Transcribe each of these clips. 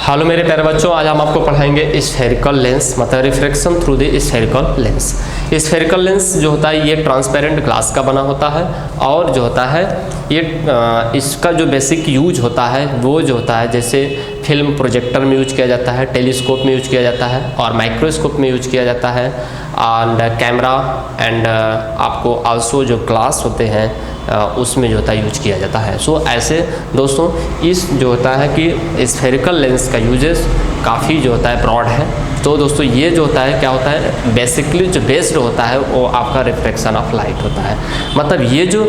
Hello मेरे प्यारे बच्चों, आज हम आपको पढ़ाएंगे स्फेरिकल लेंस, मतलब refraction through the spherical lens. Spherical lens जो होता है ये ट्रांसपेरेंट ग्लास का बना होता है और जो होता है ये इसका जो बेसिक यूज होता है वो जो होता है जैसे फिल्म प्रोजेक्टर में यूज किया जाता है, टेलीस्कोप में यूज किया जाता है और माइक्रोस्कोप में यूज किया जाता है एंड कैमरा एंड आपको आल्सो जो ग्लास होते हैं उसमें जो होता है यूज किया जाता है। सो ऐसे दोस्तों इस जो होता है कि स्फेरिकल लेंस का यूजेस काफ़ी जो होता है ब्रॉड है। तो दोस्तों ये जो होता है क्या होता है, बेसिकली जो बेस्ड होता है वो आपका रिफ्रैक्शन ऑफ लाइट होता है। मतलब ये जो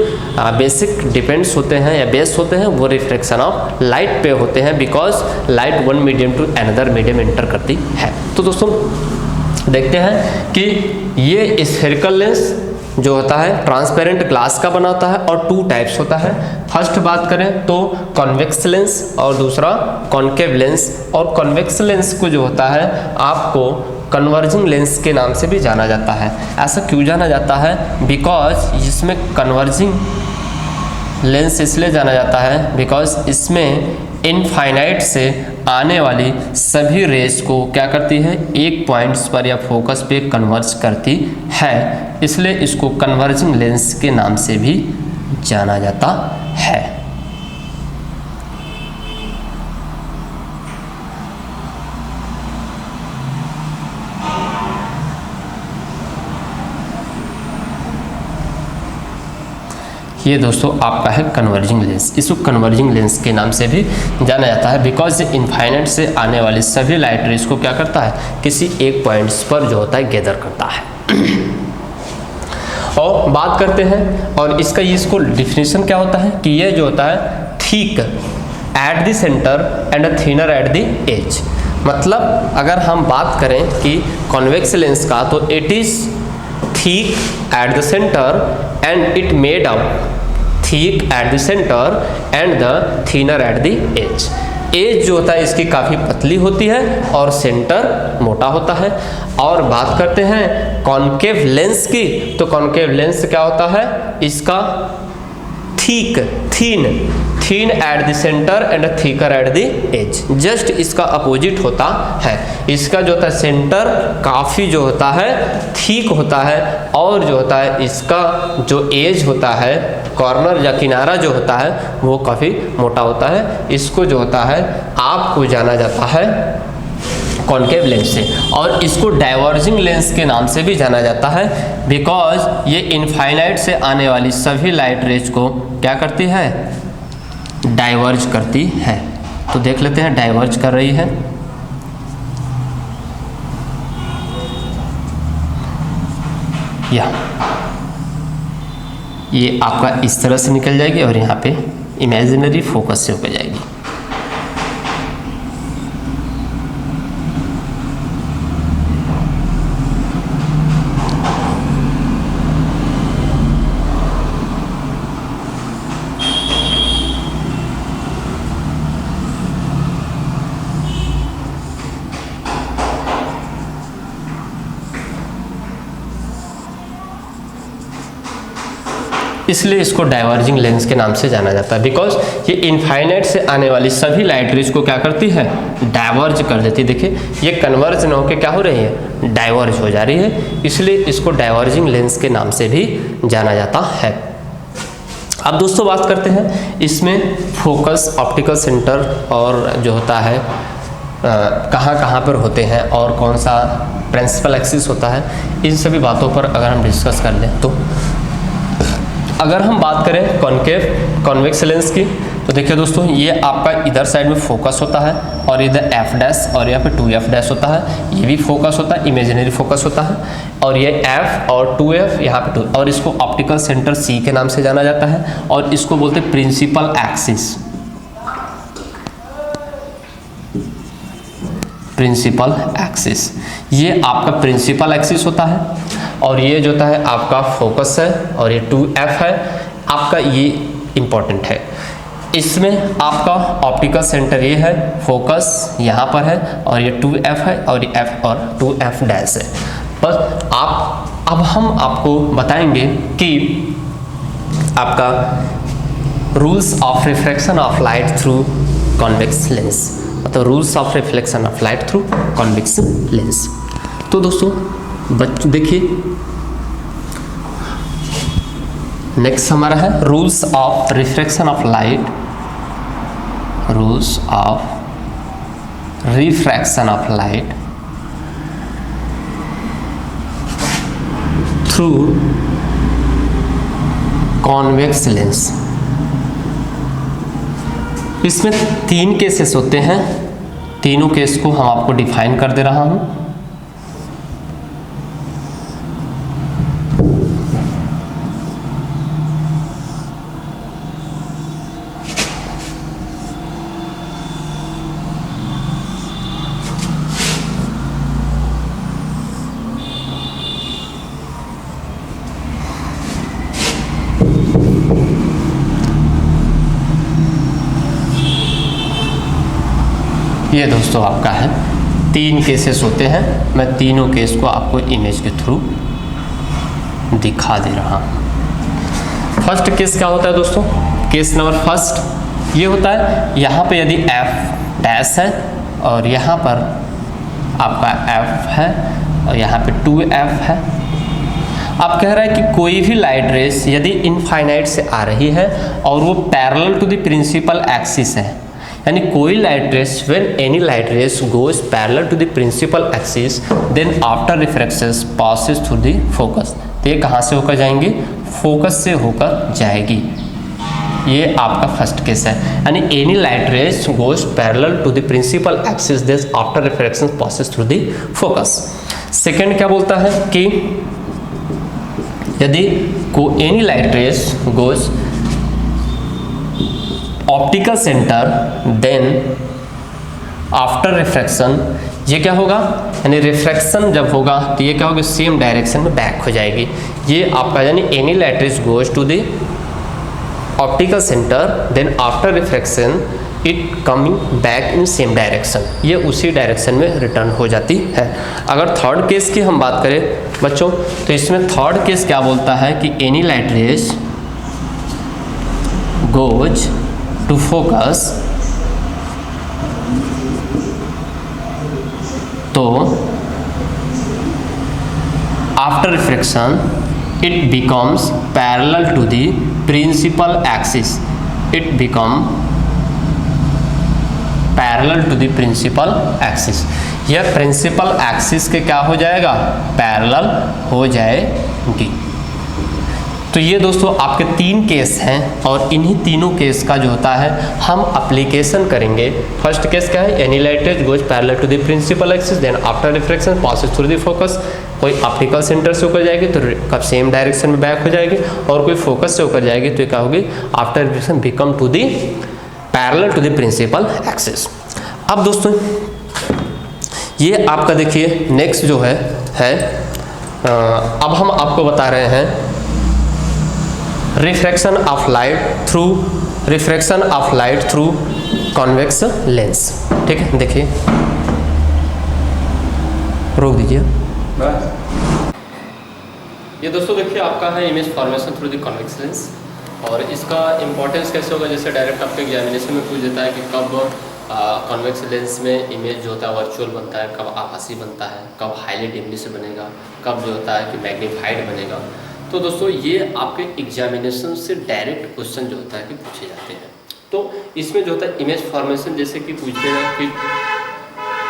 बेसिक डिपेंड्स होते हैं या बेस होते हैं वो रिफ्रैक्शन ऑफ लाइट पे होते हैं, because light one medium to another medium enter करती है। तो दोस्तों देखते हैं कि ये स्फेरिकल लेंस जो होता है ट्रांसपेरेंट ग्लास का बना होता है और टू टाइप्स होता है। फर्स्ट बात करें तो कॉन्वेक्स लेंस और दूसरा कॉन्केव लेंस। और कॉन्वेक्स लेंस को जो होता है आपको कन्वर्जिंग लेंस के नाम से भी जाना जाता है। ऐसा क्यों जाना जाता है, बिकॉज इसमें कन्वर्जिंग लेंस इसलिए जाना जाता है बिकॉज इसमें इनफाइनाइट से आने वाली सभी रेस को क्या करती है, एक पॉइंट्स पर या फोकस पे कन्वर्ज करती है, इसलिए इसको कन्वर्जिंग लेंस के नाम से भी जाना जाता है। ये दोस्तों आपका है कन्वर्जिंग लेंस। इसको कन्वर्जिंग लेंस के नाम से भी जाना जाता है बिकॉज इनफाइनाइट से आने वाली सभी लाइट रेस को क्या करता है, किसी एक पॉइंट्स पर जो होता है गैदर करता है। और बात करते हैं और इसको डिफिनेशन क्या होता है कि ये जो होता है thick at the centre and thinner at the edge. मतलब अगर हम बात करें कि कॉन्वेक्स लेंस का तो it is thick at the center and it made up thick at the center and the thinner at the edge। Edge जो होता है इसकी काफ़ी पतली होती है और सेंटर मोटा होता है। और बात करते हैं कॉन्केव लेंस की, तो कॉन्केव लेंस क्या होता है, इसका thick thin at the centre and thicker at the edge. Just इसका अपोजिट होता है। इसका जो होता है सेंटर काफ़ी जो होता है ठीक होता है और जो होता है इसका जो एज होता है, कॉर्नर या किनारा जो होता है वो काफ़ी मोटा होता है। इसको जो होता है आपको जाना जाता है कॉन्केव लेंस से। और इसको डाइवर्जिंग लेंस के नाम से भी जाना जाता है बिकॉज ये इनफाइनाइट से आने वाली सभी लाइट रेज को क्या करती है, डाइवर्ज करती है। तो देख लेते हैं डाइवर्ज कर रही है। ये आपका इस तरह से निकल जाएगी और यहाँ पे इमेजिनरी फोकस से होकर जाएगी। इसलिए इसको डाइवर्जिंग लेंस के नाम से जाना जाता है बिकॉज ये इनफाइनाइट से आने वाली सभी लाइट रेज को क्या करती है, डाइवर्ज कर देती है। देखिए ये कन्वर्ज न होकर क्या हो रही है, डाइवर्ज हो जा रही है, इसलिए इसको डाइवर्जिंग लेंस के नाम से भी जाना जाता है। अब दोस्तों बात करते हैं इसमें फोकस, ऑप्टिकल सेंटर और जो होता है कहाँ कहाँ पर होते हैं और कौन सा प्रिंसिपल एक्सिस होता है, इन सभी बातों पर अगर हम डिस्कस कर लें तो अगर हम बात करें कॉन्वेक्स लेंस की तो देखिए दोस्तों ये आपका इधर साइड में फोकस होता है और इधर एफ डैश और यहाँ पे 2f डैश होता है। ये भी फोकस होता है, इमेजिनरी फोकस होता है। और ये f और 2f यहाँ पे 2 और इसको ऑप्टिकल सेंटर C के नाम से जाना जाता है और इसको बोलते हैं प्रिंसिपल एक्सिस। प्रिंसिपल एक्सिस ये आपका प्रिंसिपल एक्सिस होता है और ये जो होता है आपका फोकस है और ये 2f है आपका, ये इम्पॉर्टेंट है। इसमें आपका ऑप्टिकल सेंटर ये है, फोकस यहाँ पर है और ये 2f है और ये f और 2f डैश है। बस अब हम आपको बताएंगे कि आपका rules of refraction of light through convex lens. मतलब rules of reflection of light through convex lens. तो दोस्तों देखिए नेक्स्ट हमारा है rules of refraction of light, rules of refraction of light through convex lens. इसमें 3 केसेस होते हैं, तीनों केस को हम आपको डिफाइन कर दे रहा हूं। ये दोस्तों आपका है 3 केसेस होते हैं, मैं तीनों केस को आपको इमेज के थ्रू दिखा दे रहा हूँ। फर्स्ट केस क्या होता है दोस्तों, केस नंबर फर्स्ट ये होता है, यहाँ पे यदि एफ डैश है और यहाँ पर आपका एफ है और यहाँ पे 2f है। आप कह रहा है कि कोई भी लाइट रेस यदि इनफाइनाइट से आ रही है और वो parallel to the principal axis है, यानी कोई light rays when any light rays goes parallel to the principal axis then after refractions passes through the focus. तो ये कहाँ से होकर जाएंगी, फोकस से होकर जाएगी। ये आपका फर्स्ट केस है, यानी any light rays goes parallel to the principal axis then after refractions passes through the focus. Second क्या बोलता है कि यदि को any light rays goes optical centre then after refraction, ये क्या होगा, यानी रिफ्रैक्शन जब होगा तो ये क्या होगा, सेम डायरेक्शन में बैक हो जाएगी। ये आपका यानी any light rays goes to the optical centre then after refraction it coming back in same direction, ये उसी डायरेक्शन में रिटर्न हो जाती है। अगर थर्ड केस की हम बात करें बच्चों, तो इसमें थर्ड केस क्या बोलता है कि any light rays goes to focus, तो after refraction it becomes parallel to the principal axis, it become parallel to the principal axis. यह प्रिंसिपल एक्सिस के क्या हो जाएगा, पैरेलल हो जाएगी। तो ये दोस्तों आपके 3 केस हैं और इन्हीं तीनों केस का जो होता है हम एप्लीकेशन करेंगे। फर्स्ट केस क्या है, any light rays goes parallel to the principal axis then after refraction passes through the focus. कोई ऑप्टिकल सेंटर से होकर जाएगी तो कब सेम डायरेक्शन में बैक हो जाएगी, और कोई फोकस से होकर जाएगी तो क्या होगी, after refraction become to the parallel to the principal axis. अब दोस्तों ये आपका देखिए नेक्स्ट जो है अब हम आपको बता रहे हैं refraction of light through convex lens. ठीक है, देखिए रोक दीजिए। ये दोस्तों देखिए आपका है image formation through the convex lens, और इसका इंपॉर्टेंस कैसे होगा, जैसे डायरेक्ट आपके एग्जामिनेशन में पूछ देता है कि कब कॉन्वेक्स लेंस में इमेज जो होता है वर्चुअल बनता है, कब आभासी बनता है, कब हाईली डिमली से बनेगा, कब जो होता है कि मैग्नीफाइड बनेगा। तो दोस्तों ये आपके एग्जामिनेशन से डायरेक्ट क्वेश्चन जो होता है कि पूछे जाते हैं। तो इसमें जो होता है इमेज फॉर्मेशन जैसे कि पूछते हैं कि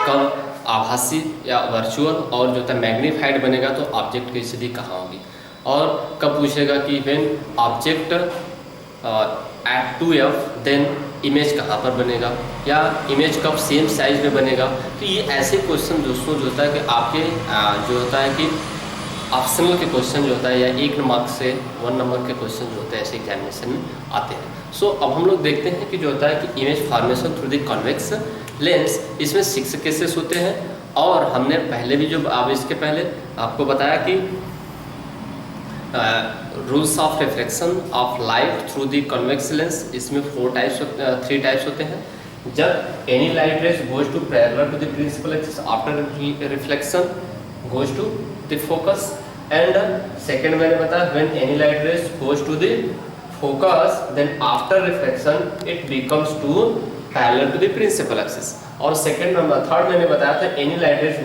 कब आभासी या वर्चुअल, और जो होता है मैग्नीफाइड बनेगा तो ऑब्जेक्ट की स्थिति कहाँ होगी, और कब पूछेगा कि when object at 2f then image कहाँ पर बनेगा, या इमेज कब सेम साइज में बनेगा। तो ये ऐसे क्वेश्चन दोस्तों जो होता है कि आपके जो होता है कि ऑप्शनल के क्वेश्चन जो होता है या 1 मार्क से 1 नंबर के क्वेश्चन जो होते हैं ऐसे एग्जामिनेशन में आते हैं। सो अब हम लोग देखते हैं कि जो होता है कि image formation through the convex lens, इसमें 6 केसेस होते हैं, और हमने पहले भी जो अब इसके पहले आपको बताया कि rules of refraction of light through the convex lens, इसमें 3 टाइप्स होते हैं। जब any light rays goes to parallel to the principal axis after reflection goes to the focus, and second मैंने बताया when any light rays goes to the focus then after reflection it becomes to parallel to the principal axis. और second number third मैंने बताया था any light rays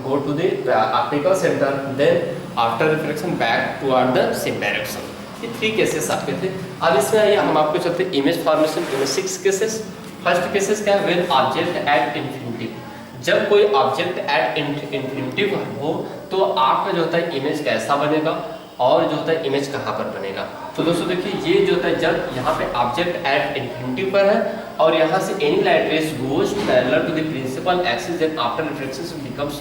go to the optical center, then after reflection back toward the same direction. ये 3 cases आपके थे। अब इसमें आइए हम आपको चलते इमेज फॉर्मेशन में 6 केसेस। फर्स्ट केसेस क्या है, व्हेन ऑब्जेक्ट एट इन्फिनिटी, जब कोई ऑब्जेक्ट एट इन्फिनिटी हो तो आपका जो होता है इमेज कैसा बनेगा और जो होता है इमेज कहाँ पर बनेगा। तो दोस्तों देखिए ये जो होता है जब यहाँ पे ऑब्जेक्ट एट इन्फिनिटी पर है और यहाँ से any light rays goes parallel to the principal axis, then after reflection becomes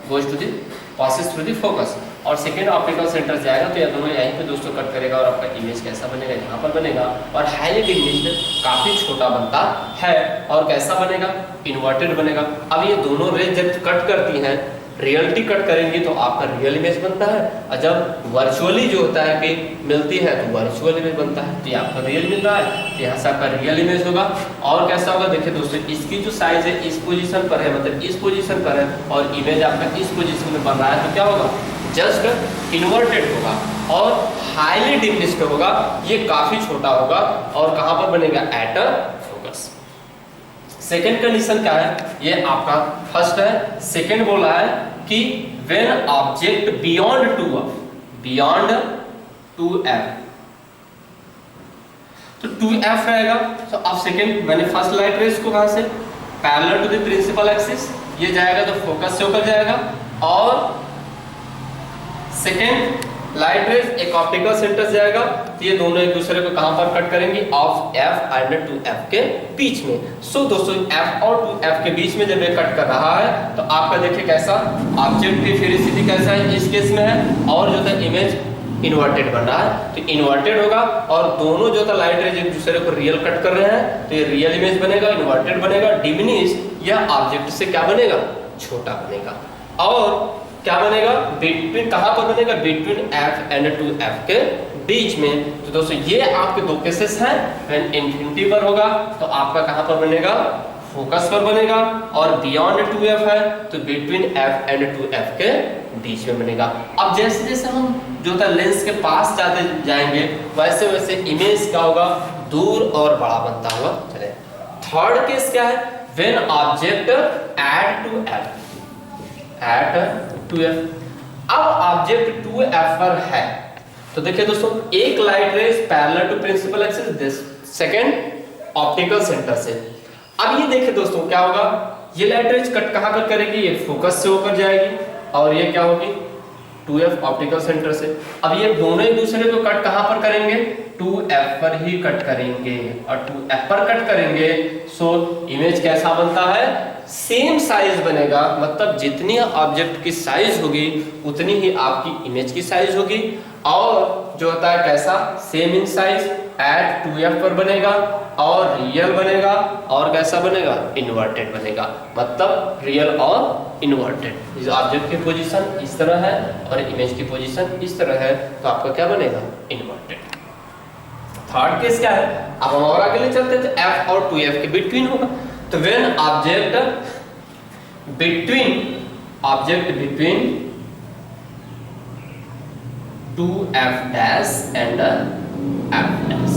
goes to the passes through the focus, और सेकेंड ऑप्टिकल सेंटर जाएगा तो ये दोनों यहीं पे दोस्तों कट करेगा और आपका इमेज कैसा बनेगा, यहाँ पर बनेगा और हाईलाइट इमेज काफी छोटा बनता है और कैसा बनेगा, इन्वर्टेड बनेगा। अब ये दोनों रेज जब कट करती हैं रियलिटी कट करेंगी तो आपका रियल इमेज बनता है, और जब वर्चुअली जो होता है कि मिलती है तो वर्चुअल इमेज बनता है। तो ये आपका रियल मिल रहा है तो यहाँ से आपका रियल इमेज होगा। और कैसा होगा देखिए दोस्तों, इसकी जो साइज है इस पोजीशन पर है, मतलब इस पोजीशन पर है और इमेज आपका इस पोजीशन में बन रहा है, तो क्या होगा, जस्ट इन्वर्टेड होगा और हाईली डिमिनिश्ड होगा, ये काफी छोटा होगा और कहाँ पर बनेगा, at a focus. Second condition क्या है, ये आपका फर्स्ट है। सेकेंड बोला है कि व्हेन ऑब्जेक्ट बियॉन्ड 2f, तो 2f रहेगा। तो अब सेकेंड मैंने फर्स्ट लाइट रेज को कहां से, parallel to the principal axis, ये जाएगा तो फोकस से होकर जाएगा, और सेकेंड लाइट रेज एक ऑप्टिकल सेंटर जाएगा तो ये दोनों एक दूसरे को कहां पर कट करेंगे, ऑफ f एंड 2f के बीच में। सो दोस्तों f और 2f के बीच में जब ये कट कर रहा है तो आपका देखिए कैसा ऑब्जेक्ट की फिर स्थिति कैसा है, इस केस में है, और जो था इमेज इन्वर्टेड बन रहा है तो इन्वर्टेड होगा, और दोनों जो था लाइट रेज एक दूसरे को रियल कट कर रहे हैं तो ये रियल इमेज बनेगा, इन्वर्टेड बनेगा, डिमिनिश, या ऑब्जेक्ट से क्या बनेगा, छोटा बनेगा। और क्या बनेगा, बिटवीन कहां पर बनेगा, बिटवीन f एंड 2f के बीच में। तो दोस्तों ये आपके दो केसेस हैं, व्हेन इन्फिनिटी पर होगा तो आपका कहां पर बनेगा, फोकस पर बनेगा, और बियॉन्ड 2f है तो बिटवीन f एंड 2f के बीच में बनेगा। अब जैसे जैसे हम जो था लेंस के पास जाते जाएंगे वैसे वैसे इमेज क्या होगा, दूर और बड़ा बनता हुआ चले। थर्ड केस क्या है, व्हेन ऑब्जेक्ट एट 2f, अब ऑब्जेक्ट 2f पर है तो देखिए दोस्तों एक light rays parallel to principal axis, this second optical centre से। अब ये देखिए दोस्तों क्या होगा, ये लाइट रेज कट कहां पर करेगी, ये फोकस से होकर जाएगी, और ये क्या होगी, 2f ऑप्टिकल सेंटर से। अब ये दोनों एक दूसरे को कट कहां पर करेंगे, 2f पर ही कट करेंगे, और 2f पर कट करेंगे सो इमेज कैसा बनता है, सेम साइज बनेगा, मतलब जितनी ऑब्जेक्ट की साइज होगी उतनी ही आपकी इमेज की साइज होगी, और जो होता है कैसा, same in size eight 2f पर बनेगा और रियल बनेगा, और कैसा बनेगा, इन्वर्टेड बनेगा, मतलब रियल और इन्वर्टेड। इस ऑब्जेक्ट की पोजीशन इस तरह है और इमेज की पोजीशन इस तरह है तो आपका क्या बनेगा, इन्वर्टेड। थर्ड केस क्या है, अब हम और आगे ले चलते हैं, तो f और 2f के बिटवीन होगा, तो when object between 2f dash and f dash,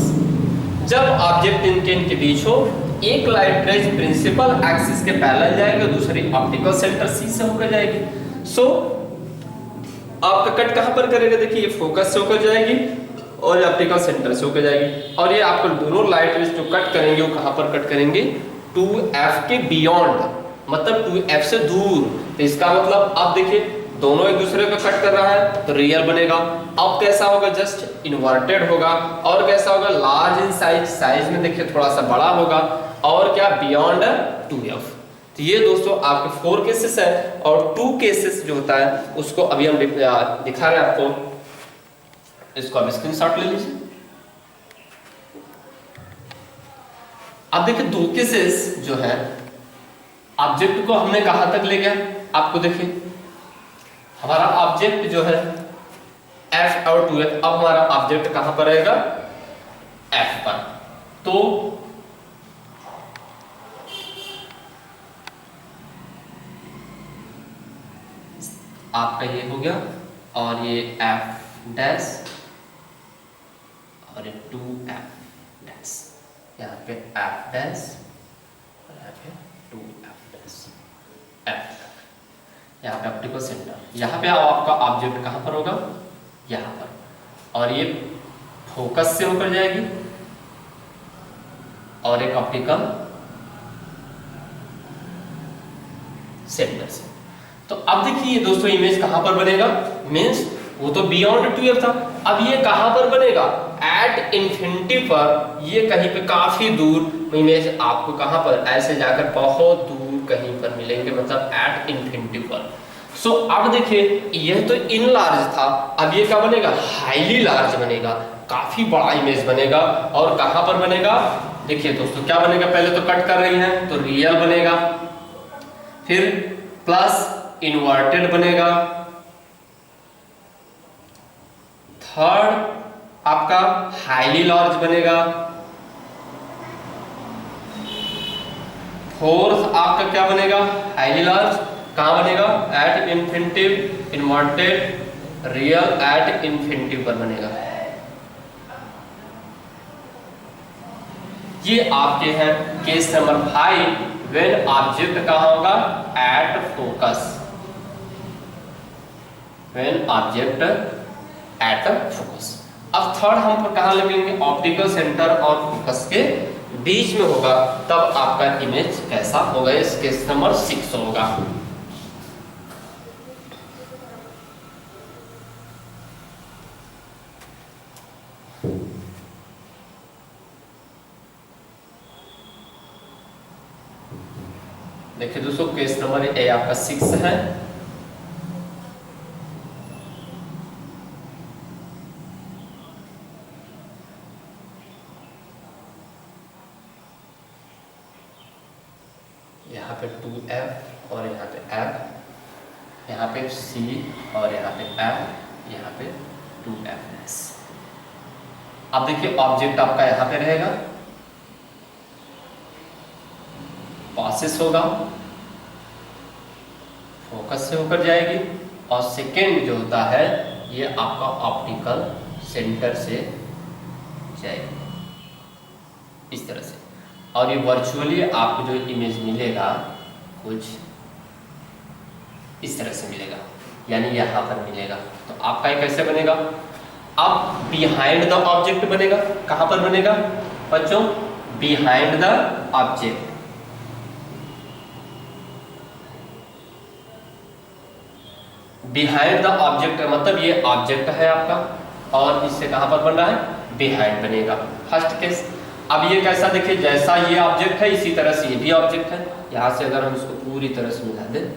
जब ऑब्जेक्ट इनके बीच हो, एक लाइट रेज प्रिंसिपल एक्सिस के पैरेलल जाएगी और दूसरी ऑप्टिकल सेंटर C से होकर जाएगी। सो आपका कट कहां पर करेगा, देखिए ये फोकस से होकर जाएगी और ये ऑप्टिकल सेंटर से होकर जाएगी, और ये आपको दोनों लाइट रेज जो कट करेंगे वो कहां पर कट करेंगे, 2f के बियॉन्ड, मतलब 2f से दूर। तो इसका मतलब अब देखिए दोनों एक दूसरे को कट कर रहा है तो रियल बनेगा। अब कैसा होगा, जस्ट इन्वर्टेड होगा, और कैसा होगा, लार्ज इन साइज, साइज में देखिए थोड़ा सा बड़ा होगा, और क्या, बियॉन्ड 2f। तो ये दोस्तों आपके 4 केसेस है, और 2 केसेस जो होता है उसको अभी हम दिखा रहे हैं आपको, इसको आप स्क्रीनशॉट ले लीजिए। अब देखिए 2 केसेस जो है, ऑब्जेक्ट को हमने कहां तक ले गया, आपको देखिए हमारा ऑब्जेक्ट जो है f और 2f, अब हमारा ऑब्जेक्ट कहां पर रहेगा, f पर। तो आपका ये हो गया, और ये f डैश और ये 2f डैश, यहाँ पे f डैश और यहाँ पे 2f F तक। यहाँ पे ऑप्टिकल सेंटर, यहाँ पे आपका ऑब्जेक्ट कहाँ पर होगा, यहाँ पर, और ये फोकस से होकर जाएगी और एक ऑप्टिकल सेंटर से। तो अब देखिए दोस्तों इमेज कहां पर बनेगा, मींस वो तो बियॉन्ड 12 था, अब ये कहां पर बनेगा, एट इंफिनिटी पर, ये कहीं पे काफी दूर इमेज आपको कहां पर, ऐसे जाकर बहुत दूर कहीं पर मिलेंगे, मतलब एट इंफिनिटी पर। सो अब देखिए यह तो इन लार्ज था, अब ये क्या बनेगा, हाईली लार्ज बनेगा, काफी बड़ा इमेज बनेगा। और कहां पर बनेगा, देखिए दोस्तों क्या बनेगा, पहले तो कट कर रही है तो रियल बनेगा, फिर प्लस इन्वर्टेड बनेगा, थर्ड आपका हाईली लार्ज बनेगा, फोर्थ आपका क्या बनेगा, हाईली लार्ज, कहां बनेगा, at infinitive, inverted, real, at infinitive पर बनेगा। ये आपके हैं केस नंबर 5, व्हेन ऑब्जेक्ट कहां होगा, at focus, when object at focus. अब थर्ड हम कहां लगेंगे, ऑप्टिकल सेंटर और फोकस के बीच में होगा, तब आपका इमेज कैसा होगा, इस केस नंबर 6 होगा। देखिए दोस्तों केस नंबर ए आपका 6 है। यहाँ पे 2F और यहाँ पे F, यहाँ पे C और यहाँ पे F, यहाँ पे 2F। अब देखिए ऑब्जेक्ट आपका यहाँ पे रहेगा, पासिस होगा, फोकस से होकर जाएगी, और सेकेंड जो होता है ये आपका ऑप्टिकल सेंटर से जाएगी इस तरह से। और ये वर्चुअली आपको जो इमेज मिलेगा कुछ इस तरह से मिलेगा, यानी यहाँ पर मिलेगा। तो आपका ये कैसे बनेगा, अब बिहाइंड द ऑब्जेक्ट बनेगा, कहां पर बनेगा बच्चों, behind the object, behind the object मतलब ये ऑब्जेक्ट है आपका, और इससे कहां पर बन रहा है, बिहाइंड बनेगा, फर्स्ट केस। अब ये कैसा, देखिए जैसा ये ऑब्जेक्ट है इसी तरह से ये भी ऑब्जेक्ट है, यहां से अगर हम इसको पूरी तरह से मिला दें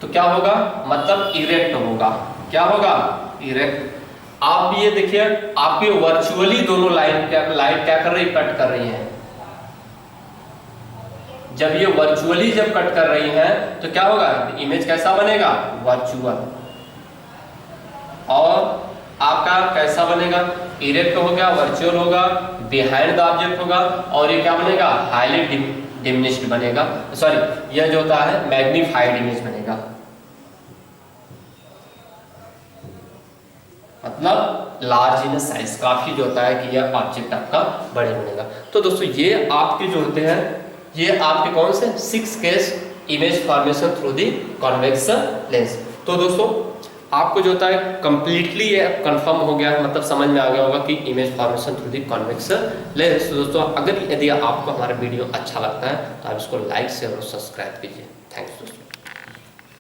तो क्या होगा, मतलब इरेक्ट होगा, क्या होगा, इरेक्ट। आप ये देखिए आपके वर्चुअली दोनों लाइट क्या कर रही है, कट कर रही है। जब ये वर्चुअली जब कट कर रही है तो क्या होगा, इमेज कैसा बनेगा, वर्चुअल, और आपका कैसा बनेगा, इरेक्ट हो गया, वर्चुअल होगा, बिहाइंड द ऑब्जेक्ट होगा, और ये क्या बनेगा, हाईली डिमिनिश्ड बनेगा, सॉरी यह जो होता है मैग्नीफाइड इमेज बनेगा, मतलब लार्ज इन साइज, काफी जो होता है कि यह ऑब्जेक्ट आपका बड़े बनेगा। तो दोस्तों ये आपके जो होते हैं ये आपके कौन से 6 case image formation through the convex lens. तो दोस्तों आपको जो होता है कंप्लीटली ये कंफर्म हो गया, मतलब समझ में आ गया होगा कि image formation through the convex lens. तो दोस्तों अगर यदि आपको हमारा वीडियो अच्छा लगता है तो आप इसको लाइक शेयर और सब्सक्राइब कीजिए। थैंक्स दोस्तों।